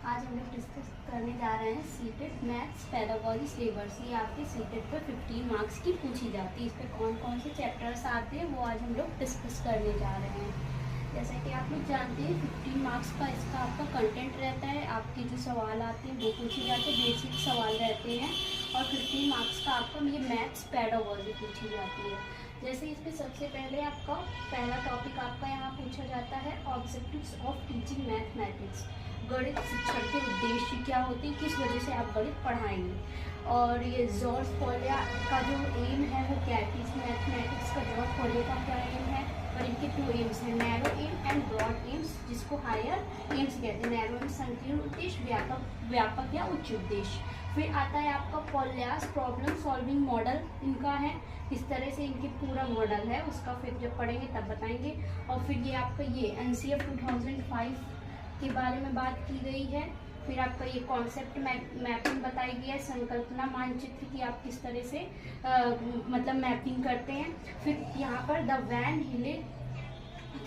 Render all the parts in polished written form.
आज हम लोग डिस्कस करने जा रहे हैं सीटेट मैथ्स पेडागोजी सिलेबस। ये आपके सीटेट पर 15 मार्क्स की पूछी जाती है। इस पर कौन कौन से चैप्टर्स आते हैं वो आज हम लोग डिस्कस करने जा रहे हैं। जैसा कि आप लोग जानते हैं 15 मार्क्स का इसका आपका कंटेंट रहता है। आपके जो सवाल आते हैं वो पूछे जाते हैं, बेसिक सवाल रहते हैं। और 15 मार्क्स का आपका ये मैथ्स पेडागोजी पूछी जाती है। जैसे इस पर सबसे पहले आपका पहला टॉपिक आपका यहाँ पूछा जाता है ऑब्जेक्टिव्स ऑफ टीचिंग मैथमेटिक्स। गणित शिक्षण के उद्देश्य क्या होते हैं, किस वजह से आप गणित पढ़ाएंगे। और ये जॉर्ज पोलिया का जो एम है वो क्या है, इस मैथमेटिक्स का जॉर्ज पोलिया का क्या एम है। और इनके 2 एम्स हैं, narrow aim and broad aims, जिसको हायर एम्स कहते हैं। नैरो एम संकीर्ण उद्देश्य, व्यापक या उच्च उद्देश्य। फिर आता है आपका पोलियास प्रॉब्लम सॉल्विंग मॉडल, इनका है इस तरह से इनके पूरा मॉडल है, उसका फिर जब पढ़ेंगे तब बताएंगे। और फिर ये आपका ये NCF 2005 के बारे में बात की गई है। फिर आपका ये कॉन्सेप्ट मैपिंग बताई गई है, संकल्पना मानचित्र की आप किस तरह से मतलब मैपिंग करते हैं। फिर यहाँ पर द वैन हिले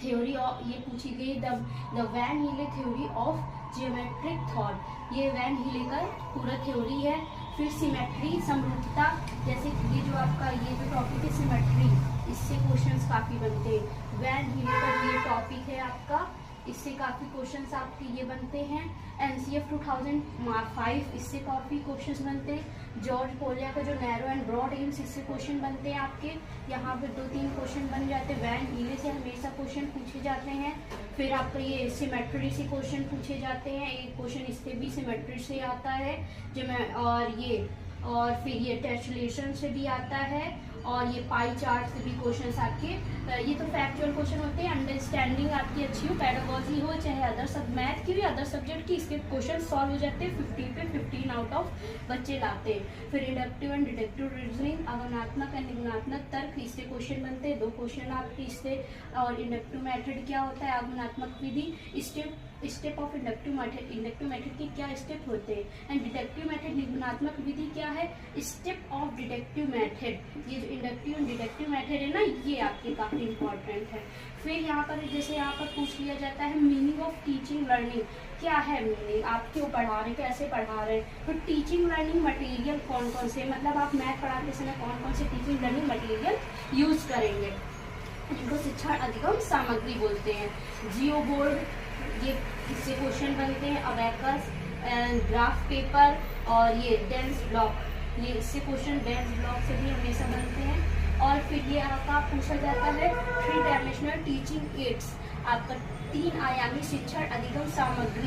थ्योरी ये पूछी गई, द वैन हिले थ्योरी ऑफ जियोमेट्रिक थॉट। ये वैन हिले का पूरा थ्योरी है। फिर सिमेट्री समरूपता, जैसे ये जो आपका ये जो टॉपिक है सिमेट्री, इससे क्वेश्चंस काफ़ी बनते हैं। वैन हिले का ये टॉपिक है आपका, इससे काफ़ी क्वेश्चंस आपके ये बनते हैं। NCF 2005 इससे काफ़ी क्वेश्चंस बनते हैं। जॉर्ज पोलिया का जो नैरो एंड ब्रॉड एम्स, इससे क्वेश्चन बनते हैं आपके। यहाँ पे 2-3 क्वेश्चन बन जाते हैं। वैन हीले से हमेशा क्वेश्चन पूछे जाते हैं। फिर आपका ये सिमेट्री से क्वेश्चन पूछे जाते हैं। एक क्वेश्चन इससे भी सिमेट्री से आता है और फिर ये टेस्लेशन से भी आता है। और ये पाई चार्ट से भी क्वेश्चंस आपके, ये तो फैक्चुअल क्वेश्चन होते हैं। अंडरस्टैंडिंग आपकी अच्छी हो, पेडागोजी हो, चाहे अदर सब मैथ की भी अदर सब्जेक्ट की, इसके क्वेश्चन सॉल्व हो जाते हैं। 50 पे 15 आउट ऑफ बच्चे लाते हैं। फिर इंडक्टिव एंड डिडक्टिव रीजनिंग, आगमनात्मक एंड निगमनात्मक तर्क, इससे क्वेश्चन बनते हैं। 2 क्वेश्चन आपके इससे। और इंडक्टिव मेथड क्या होता है, आगमनात्मक विधि, स्टेप ऑफ इंडक्टिव मेथड के क्या स्टेप होते हैं। एंड डिडक्टिव मेथड निगमनात्मक विधि क्या है, स्टेप ऑफ डिडक्टिव मेथड। ये जो इंडक्टिव एंड डिडक्टिव मेथड है ना, ये आपके काफ़ी इंपॉर्टेंट है। फिर यहाँ पर जैसे यहाँ पर पूछ लिया जाता है मीनिंग ऑफ टीचिंग लर्निंग, क्या है मीनिंग, आप क्यों पढ़ा रहे हैं, कैसे पढ़ा रहे हैं। तो टीचिंग लर्निंग मटेरियल कौन कौन से, मतलब आप मैथ पढ़ाते समय कौन कौन से टीचिंग लर्निंग मटेरियल यूज़ करेंगे, जिनको शिक्षण अधिगम सामग्री बोलते हैं। जियो बोर्ड, ये इससे क्वेश्चन बनते हैं। अबैकस, ग्राफ पेपर और ये डेंस ब्लॉक, ये इससे क्वेश्चन डेंस ब्लॉक से भी हमेशा बनते हैं। और फिर ये आपका पूछा जाता है 3 डायमेंशनल टीचिंग एड्स, आपका 3 आयामी शिक्षण अधिगम सामग्री।